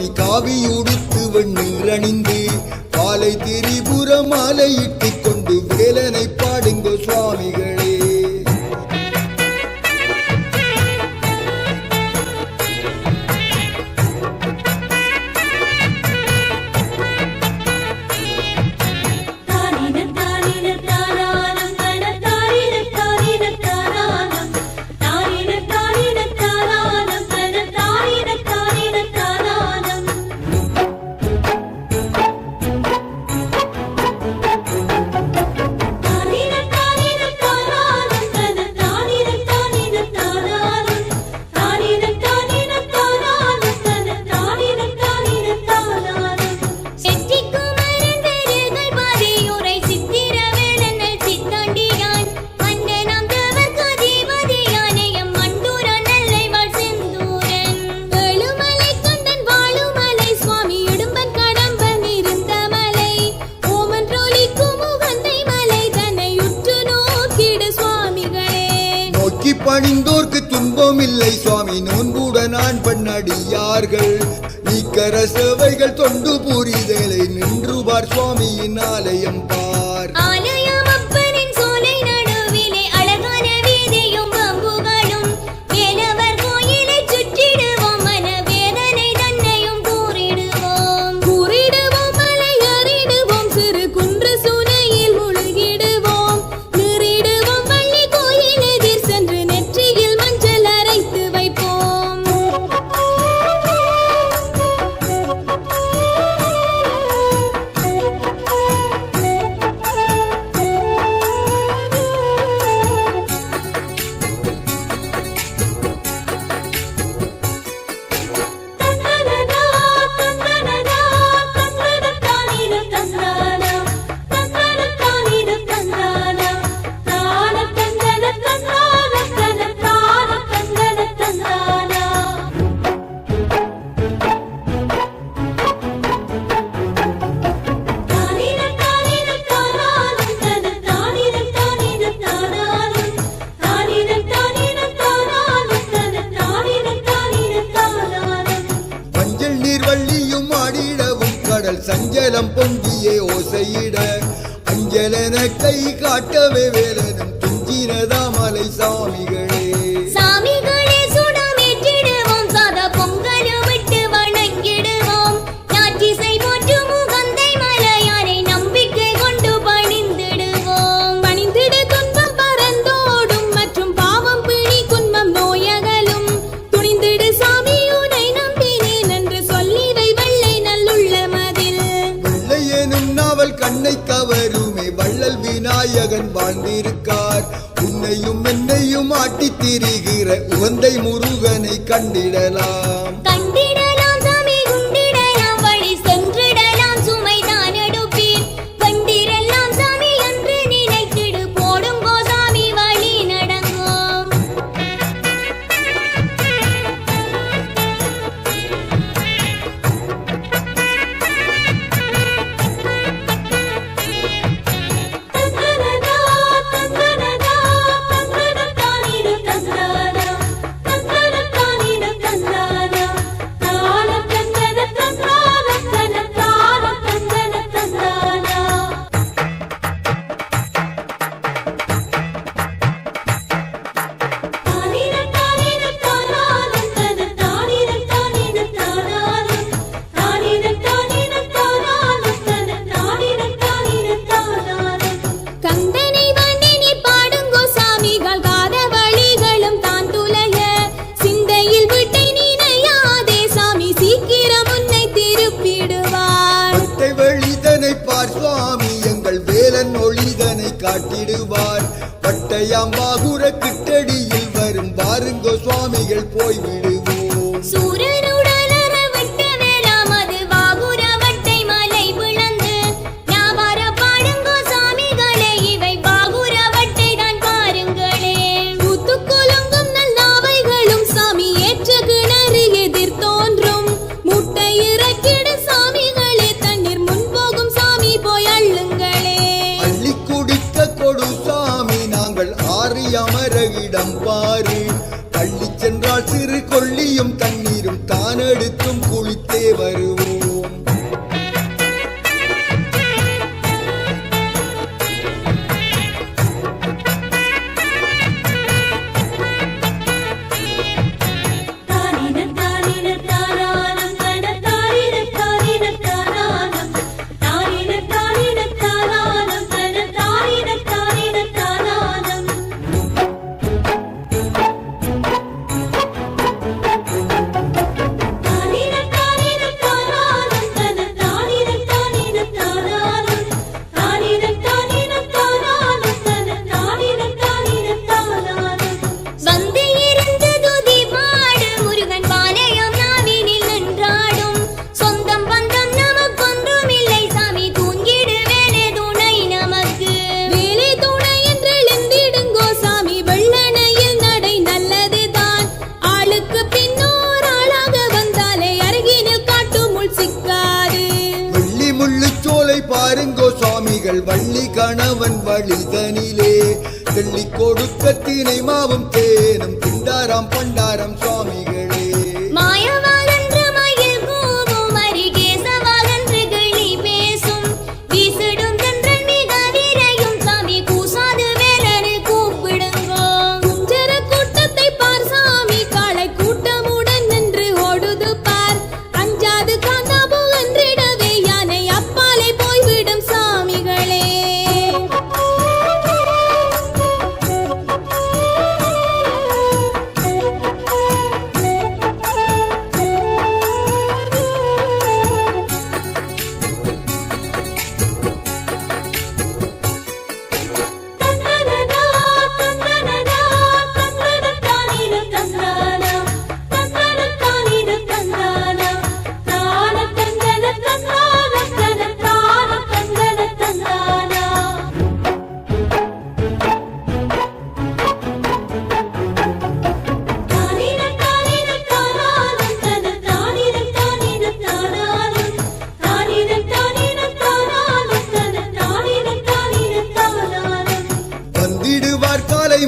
சுவாமி காவியுடுத்து வெண்ணீர் அணிந்து காலை திரிபுர மாலையிட்டுக் கொண்டு வேலனை பாடுங்க சுவாமிகளே. பணிந்தோர்க்கு துன்பம் இல்லை சுவாமி நோன்புட நான் பண்ணடியார்கள் நீக்கர சேவைகள் தொண்டு புரிதலை நின்றுபார் சுவாமியின் ஆலயம் பார். சஞ்சலம் பொங்கியே ஓசையிட அஞ்சலன கை காட்டவே வேலனும் துஞ்சினதா மலை சாமிகளே. கண்ணை கவருமே வள்ளல் விநாயகன் வாழ்ந்திருக்கார் உன்னையும் என்னையும் ஆட்டித் திரிகிற உவந்தை முருகனை கண்டிடலாம். காட்டிடுவார் பட்டயாம் பாகுர கிட்டடியில் வரும் பாருங்கோ சுவாமிகள் போய்விடுவோம். அமரகிடம் பாரு பள்ளி சென்றால் சிறு கொள்ளியும் தண்ணீரும் தான் எடுத்தும் குளித்தே வருவோம். பாருங்கோ சுவாமிகள் வள்ளி கணவன் வழிதனிலே தெள்ளி கொடுக்க தினை மாவும் தேனும் திண்டாராம் பண்டாரம் சுவாமிகளே.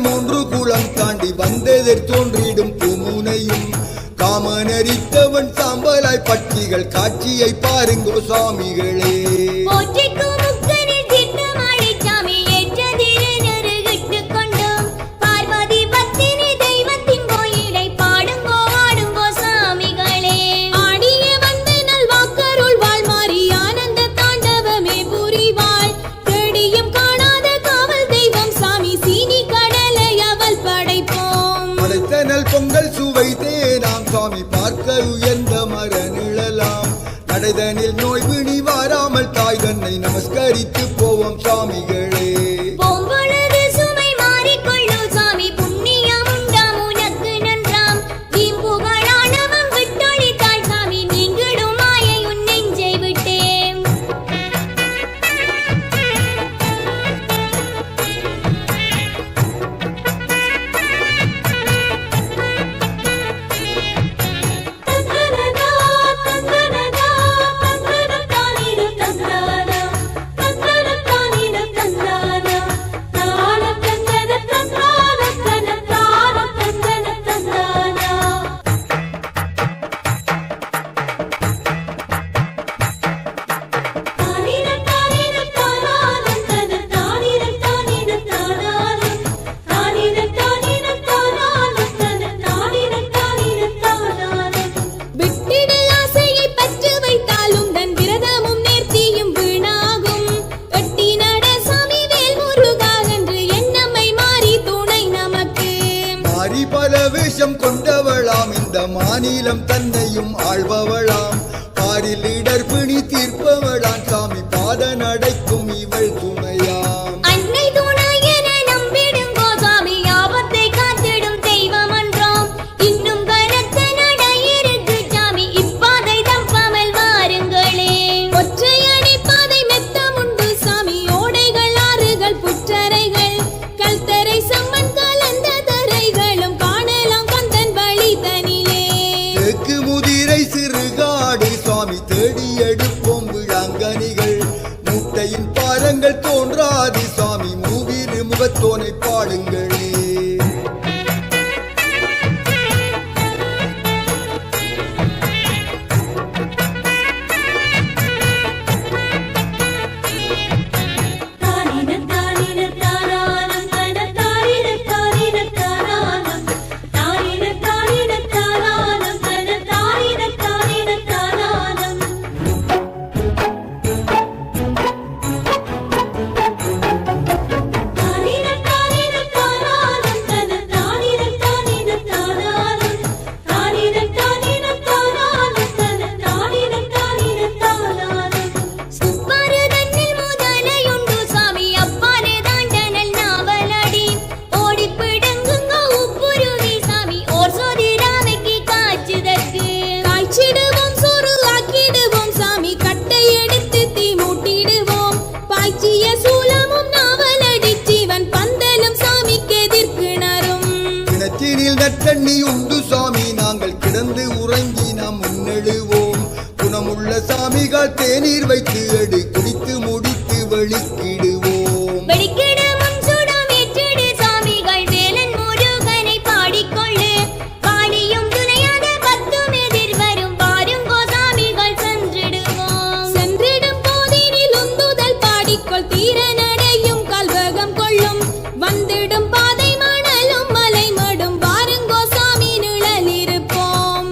மூன்று குளம் தாண்டி வந்தெதிர் தோன்றிடும் பூமுனையும் காமனரித்தவன் சாம்பலாய் பட்சிகள் காட்சியை பாருங்கோ சுவாமிகளே. பொங்கல் சுவை தேனாம் சுவாமி பார்க்க உயர்ந்த மர நிழலாம் நடைதனில் நோய் பிணி வாராமல் தாய் தன்னை நமஸ்கரித்து போவோம் சுவாமிகளே. வேஷம் கொண்டவளாம் இந்த மாநிலம் தன்னையும் ஆள்பவளாம் பாரில் இடர்பிணி தீர்ப்பவளாம் சாமி பாத நடைக்கும் இவள் துணையாம். சிறுகாடு சுவாமி தேடி எடுப்போம் விழாங்கனிகள் முட்டையின் பாரங்கள் தோன்றாதி சுவாமி மூவிரு முகத்தோனை பாடுங்களே. சூலமும் நாவலடி ஜீவன் பந்தலும் சாமிக்கு எதிர்க்கிணரும் கிணற்றினில் நற்கண்ணி உண்டு சாமி நாங்கள் கிடந்து உறங்கி நாம் முன்னெழுவோம் குணமுள்ள சாமிகள் தேநீர் வைத்து எடு குடித்து முடித்து வெளிக்கிடுவோம் வெளிக்கிடமும் சுடம் ஏற்றிடு சாமிகள் வேலன் முருகனை பாடிக்கொள்ளு பாடியும் துணையாக பத்தும் எதிர் வரும் பாருங்கோ சாமிகள் சென்றிடும் போதினில் உந்துதல் பாடிக்கொள் தீர நடையும் கல்வகம் கொள்ளும் வந்திடும் பாதை மணலும் மலை மடும் பாருங்கோ சாமி நிழலிருப்போம்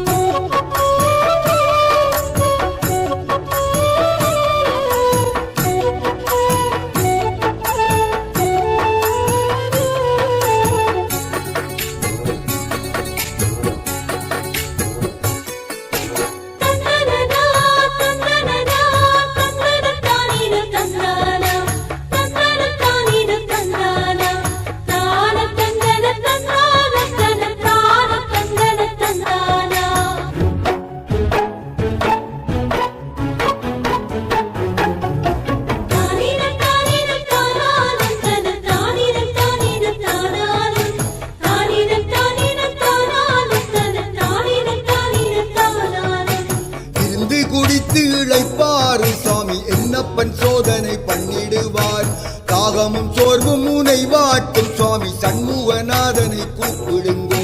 இருந்து குடித்து இளைப்பாறு சாமி என்னப்பன் சோதனை பண்ணிடுவார் தாகமும் சோர்வும் முனை வாட்டும் சுவாமி சண்முகநாதனை கூப்பிடுங்கோ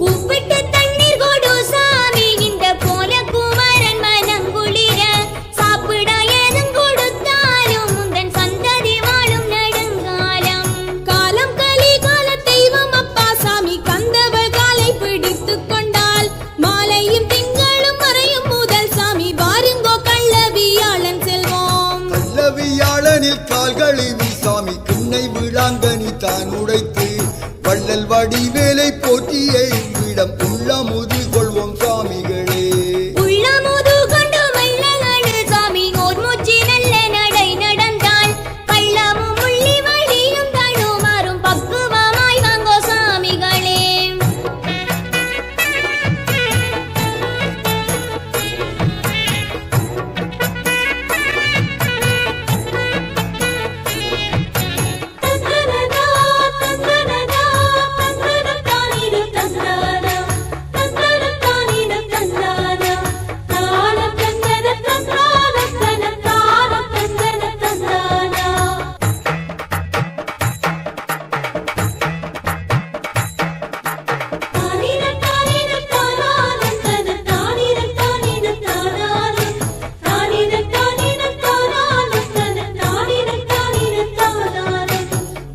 கூப்பிட்டு தண்ணீர் கொடு சாமி இந்த போல குமரன் மனம் குளிர சாப்பிட எதும் கொடுத்தாலும் உந்தன் சந்ததி வாழும் நெடுங்காலம் காலம் கலி கால தெய்வம் அப்பா சாமி கந்தவள் காலை பிடித்துக் கொண்டால் மாலையும் திங்களும் மறையும் முதல் சாமி பாருங்கோ கள்ளவியாளன் செல்வோம் கள்ளவியாளனில் கால்கழுவி சாமி கிண்ணை விழாங்கனி தான் உடைத்து வள்ளல் வடிவேலை போற்றிய இவ்விடம் உள்ளமுது கொள்வோம் சாமிகளே உள்ளமுது கொண்டு மெல்லகடு சாமி ஓர் மூச்சு நல்ல நடை நடந்தால் பள்ளமும் உள்ளி வழியும் தழுமாறும் பக்குவமாய் வாங்கோ சாமிகளே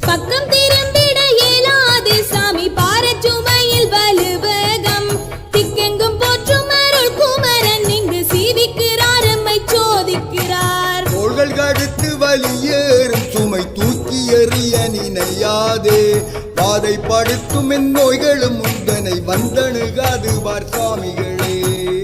பக்கம் திரும்பிட இயலாது சாமி பாரச்சுமையில் வலுவகம் திக்கெங்கும் போற்றும் அருள் குமரன் இங்கு சீவிக்கிறார் எம்மை சோதிக்கிறார் தோள்கள் கடுத்து வலியேறும் சுமை தூக்கி எறிய நினையாதே பாதை படுத்தும் என் நோய்களும் உந்தனை வந்தணுகாது வார் சாமிகளே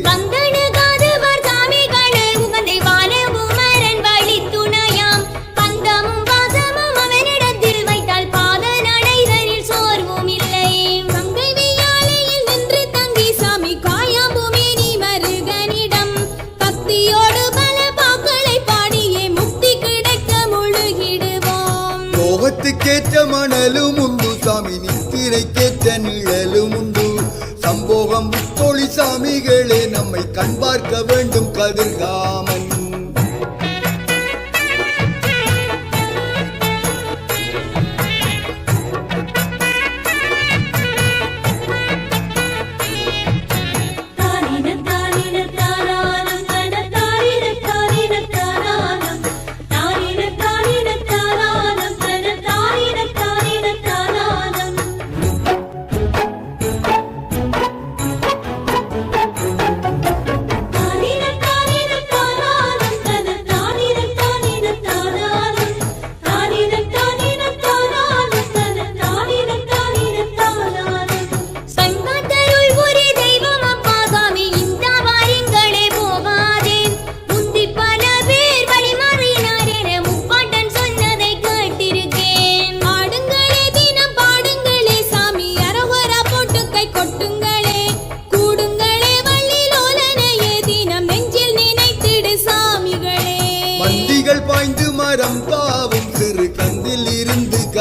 வந்தணுகாது வார் சாமிகளே உகந்தை வாழ குமரன் வழி துணையாம் பந்தமும் பாசமும் அவனிடத்தில் வைத்தால் பாத நடைதனில் சோர்வும் இல்லை கங்கை வியாழையில் நின்று தங்கி சாமி காயாம்புமேனி மருகனிடம் பக்தியோடு பல பாக்களை பாடியே முக்தி கிடைக்க முழுகிடுவோம் லோகத்துக்கேற்ற மணலும் உண்டு சாமி நித்திரைக்கேற்ற நிழலும் உண்டு சம்போகம் முத்தொழி சாமிகளே நம்மை கண் பார்க்க வேண்டும் கதிர்காமன்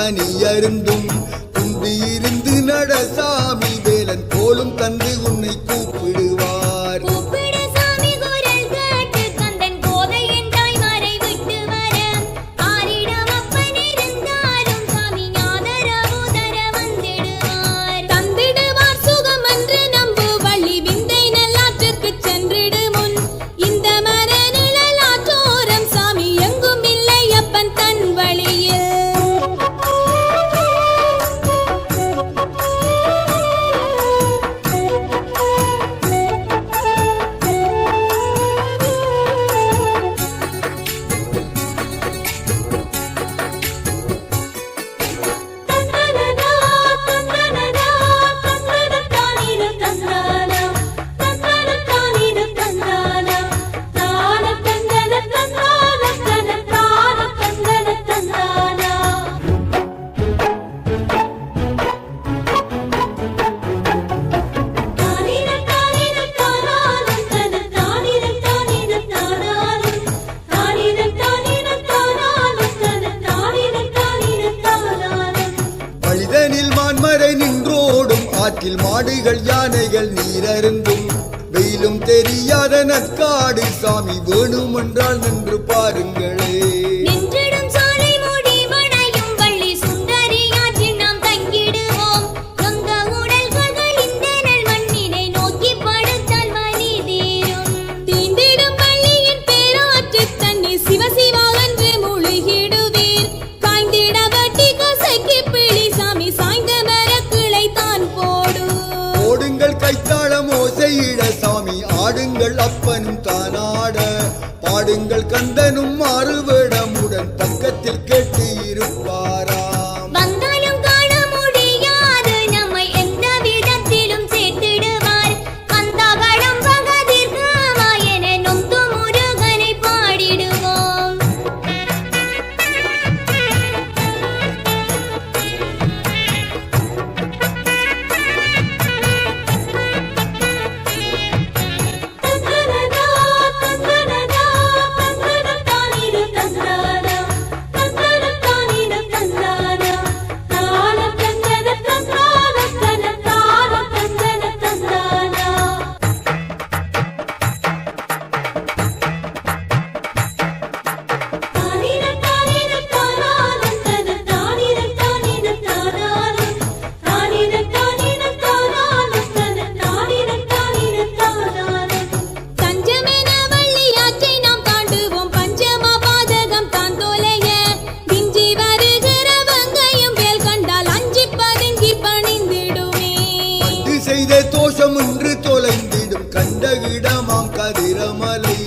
கனி அருந்தும் துன்பி இருந்து நட சாமி வேலன் கோலும் தந்து உன்னை கூப்பிடுவார். கூப்பிடு சாமி குரல் கேட்டு கந்தன் கோதை என்றாய் மறை விட்டு வர ஆரிடம் அப்பன் இருந்தாலும் சாமி ஞானரவு தர வந்திடுவார். தந்திடுவார் சுகம் என்று நம்பு வள்ளி விந்தை நல்லாற்றுக்கு சென்றிடு முன் இந்த மர நிழலாற்றோரம் சாமி எங்கும் இல்லை அப்பன் தன் வழியில். வழிதனில் மான்மறை நின்றோடும் ஆற்றில் மாடுகள் யானைகள் நீரருந்தும் வெயிலும் தெரியாத நற்காடு சாமி வேணுமென்றால் நின்று பாருங்களே. நின்றிடும் சாலை மூடி வளையும் வள்ளி சுந்தரி ஆற்றில் நாம் தங்கிடுவோம். கங்க உடல்கள் இந்த நல் மண்ணினை நோக்கி படுத்தால் வலி தீரும். தீண்டிடும் வள்ளியின் பேராற்று தண்ணி சிவசிவா என்று முழுகிடுவீர். காய்ந்திட வட்டி கசக்கி பிழி சாமி சாய்ந்த மரக்கிளை தான் போடு. ஓடுங்கள் கைத்தாளம் ஓசையிட சாமி ஆடுங்கள் அப்பனும் தானாட பாடுங்கள் கந்தனும் மாறுவேடமுடன் பக்கத்தில் கேட்டு இருப்பாராம். வந்தாலும் காண முடியாது நம்மை எந்த விதத்திலும் சேர்த்திடுவார். கந்தாகடம் பகதீர்காமா என நொந்து முருகனை பாடிடுவோம். தஞ்சமென வள்ளியாற்றை நாம் தாண்டுவோம். பஞ்சமா பாதகம் தான் தொலைய விஞ்சி வருகிற வெங்காயம் வேல் கண்டால் அஞ்சி பதுங்கி பணிந்திடுமே. இது செய்த தோஷம் என்று தொலைந்திடும் கண்ட இடமாம் கதிரமலை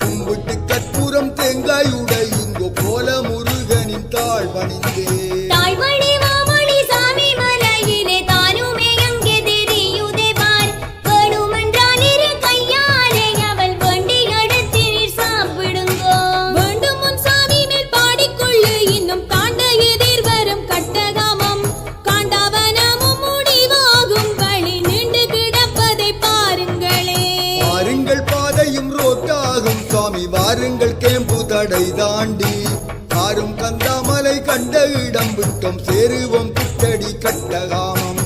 கும்பிட்டு கற்பூரம் தேங்காயுட இங்கோ போல முருகனின் தாழ் பணிந்தே. தாய்மணி மாமணி சாமி மலையிலே தானுமே அங்கே தெரியுதே பார். வேணுமென்றால் இரு கையாலே அவள் வண்டி எடுத்து நீர் சாப்பிடுங்கோ. வேண்டும் முன் சாமி மேல் பாடிக்கொள்ளு இன்னும் தாண்ட எதிர் வரும் கட்டகாமம் காண்டாவனமும் முடிவாகும் வழி நின்று கிடப்பதை பாருங்களே. பாருங்கள் பாதையும் ரோட்டாகும் சுவாமி வாருங்கள் கேம்பு தடை தாண்டி ஆறும் கந்தாமலை கண்ட இடம் விட்டோம் சேருவோம் குட்டடி கட்டகாமம்.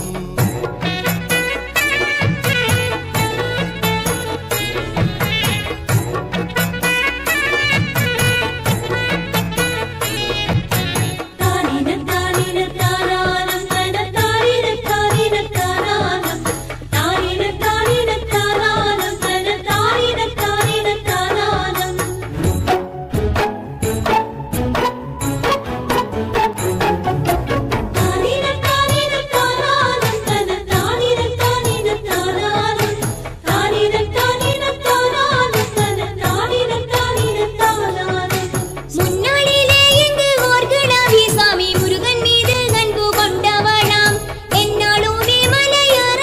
முன்னாளிலே இங்கு ஓர் கிழவி சாமி முருகன் மீது அன்பு கொண்டவளாம். என்னாலுமே மலையற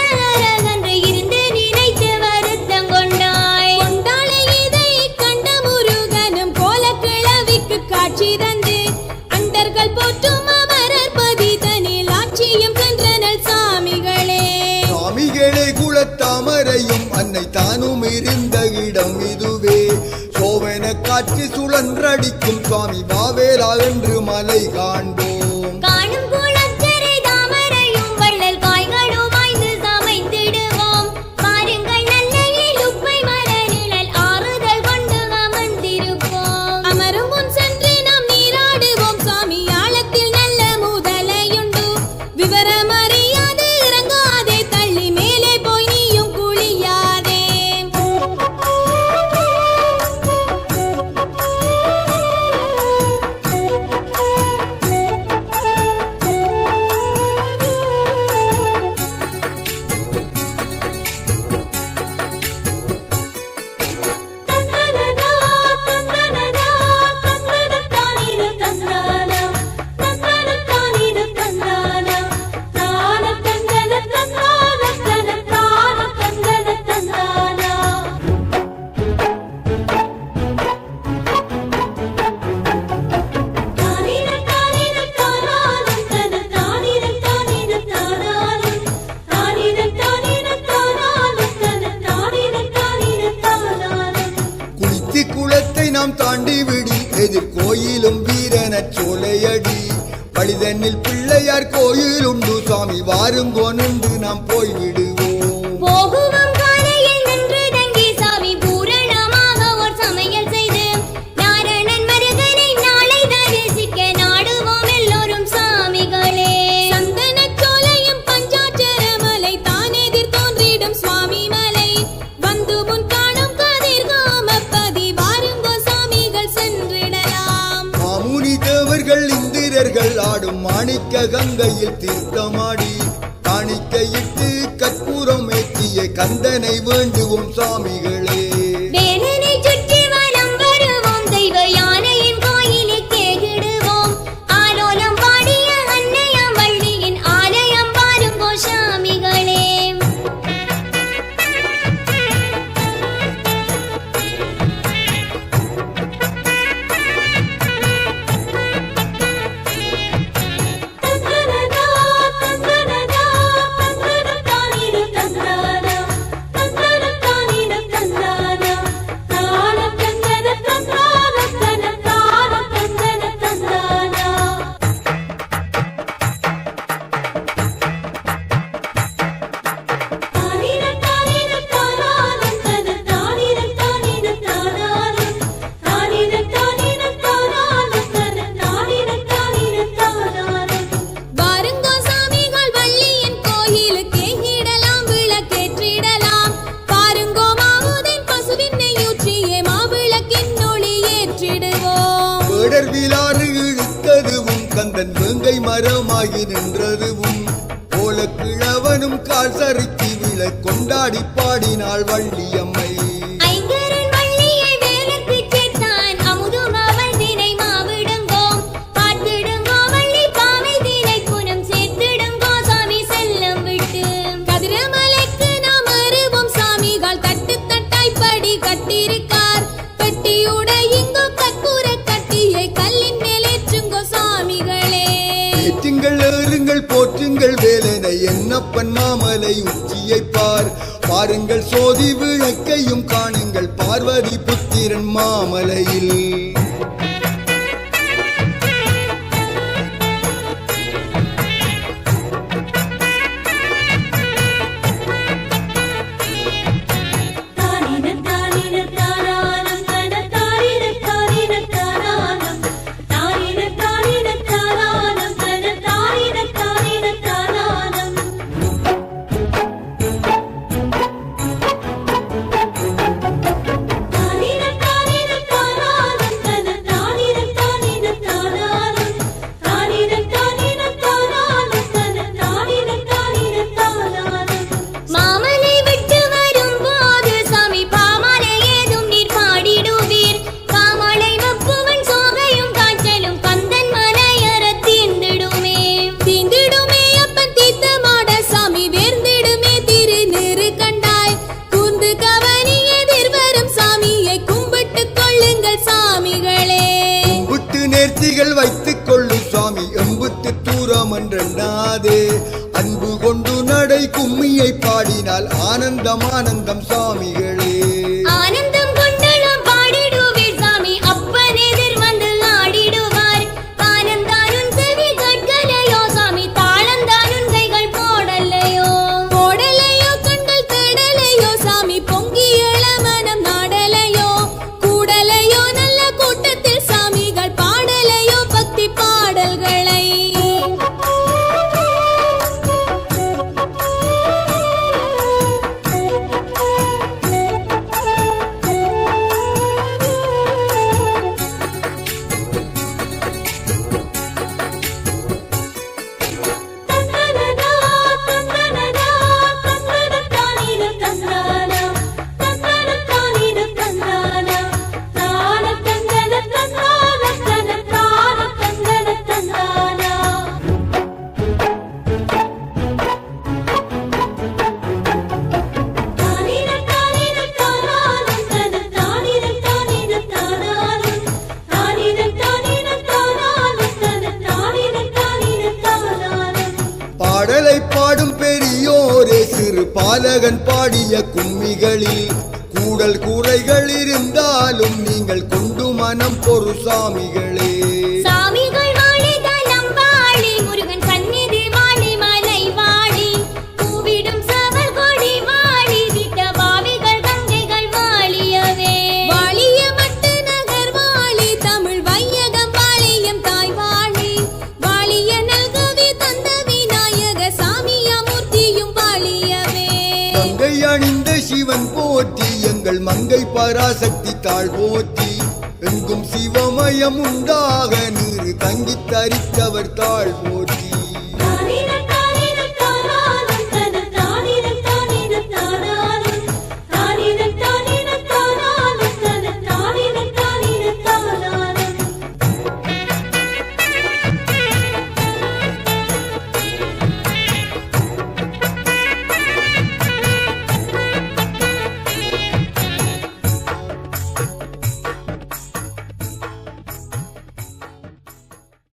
என்று இருந்து நினைத்து வருத்தம் கொண்டாய். கொண்டாளை இதை கண்ட முருகனும் கோல கிழவிக்கு காட்சி தந்து அண்டர்கள் போற்றும் அமரர் பதிதனில் ஆட்சியும் சென்றனல் சாமிகளே. சாமிகளே குலத்தாமரையும் அன்னை தானும் இருந்த இடம் இதுவே சோவன காட்சி சுழன்றடிக்கும் சுவாமி பாவேலா என்று மலை காண்போம். காணும் பழிதனில் பிள்ளையார் கோயில் உண்டு சுவாமி வாருங்கோ நின்று நாம் போய்விடுவோம். போகுவோம் காலையில் நின்று தங்கி சாமி பூரணமாக ஒரு சமையல் செய்து நாரணன் மருகனை நாளை தரிசிக்க நாடுவோம் எல்லோரும் சாமிகளே. சந்தனச் சோலையும் பஞ்சாட்சரமலை தானெதிர் தோன்றிடும் சுவாமி மலை வந்து முன் காணும் கதிர்காமப்பதி வாருங்கோ சாமிகள் சென்றிடலாம். மாமுனி தேவர்கள் இந்திரர்கள் ஆடும் மாணிக்க கங்கையில் தீர்த்தமாடி காணிக்கையிட்டு கற்பூரம் ஏற்றிய கந்தனை வேண்டுவோம் சாமிகளே. வேலனை சுற்றி வலம் வருவோம் தெய்வ யானையின் கோயிலுக்கே கிடுவோம் ஆலோலம் பாடிய அன்னையாம் வள்ளியின் ஆலயம் பாருங்கோ சாமிகளே. வாருங்கோ சாமிகள் வள்ளியின் கோயிலுக்கே இடலாம் விளக்கேற்றிடலாம். பாருங்கோ மாவுதேன் பசுவின் நெய்யூற்றியே மாவிளக்கின் ஒளி ஏற்றிடுவோம். வேடர் விலாறு இழுத்ததுவும் கந்தன் வேங்கை மரமாகி நின்றதுவும் போல கிழவனும் கால் சறுக்கி விழ கொண்டாடி பாடினாள் வள்ளியம்மை. ஐங்கரன் வள்ளியை வேலற்கு சேர்த்தான் அமுதும் அவள் தினை மாவிடுங்கோ பார்த்திடுங்கோ வள்ளி பாவை தினை குணம் சேர்த்திடுங்கோ சாமி செல்லம் விட்டு. கதிரமலைக்கு நாம் அறிவோம் சாமிகள் தட்டு தட்டாய் படி கட்டிருக்கார். பெட்டியுடை இங்கோ கற்பூர கட்டியை கல்லின் மேலேற்றுங்கோ சாமிகளே. ஏற்றுங்கள் ஏறுங்கள் போற்றுங்கள் வேலனை என்னப்பன் மாமலை உச்சியை பார். பாருங்கள் சோதி விளக்கையும் காணுங்கள் பார்வதி புத்திரன் மாமலையில். மாமலை விட்டு வரும்போது சாமி பாமாலை ஏதும் நீர் பாடிடுவீர். பாமாலை வப்புவன் சோகையும் காய்ச்சலும் கந்தன் மலையற தீர்ந்திடுமே. தீந்திடுமே அப்பன் தீர்த்தமாட சாமி வேர்ந்திடுமே திரு நிறு கண்டாய். கூந்து கவனி எதிர்வரும் சாமியை கும்பிட்டுக் கொள்ளுங்கள் சாமிகளே. கும்பிட்டு நேர்த்திகள் வைத்துக் கொள்ளு சுவாமி எம்புத்து தூரம் என்றாதே. அன்பு கொண்டு நடை கும்மியை பாடினால் ஆனந்தம் ஆனந்தம் சாமிகளே. ஆனந்தம் கொண்டெல்லாம் பாடிடுவீர் சாமி அப்பன் எதிர் வந்து ஆடிடுவார். ஆனந்தானுன் செவி கற்கலையோ சாமி தாளந்தானுன் கைகள் போடலையோ. போடலையோ கண்கள் தேடலையோ சாமி பொங்கி இளமனம் நாடலையோ. கூடலையோ நல்ல கூட்டத்தில் சாமிகள் பாடலையோ பக்தி பாடல்களை. பாலகன் பாடிய கும்மிகளில் கூடல் கூரைகள் இருந்தாலும் நீங்கள் கொண்டு மனம் பொறு சாமிகளே. சாமிகள் வாழிதலம் வாழ மனம் போற்றி எங்கள் மங்கை பராசக்தி தாழ் போற்றி எங்கும் சிவமயம் உண்டாக நீர் தங்கி தரித்தவர் தாழ் போற்றி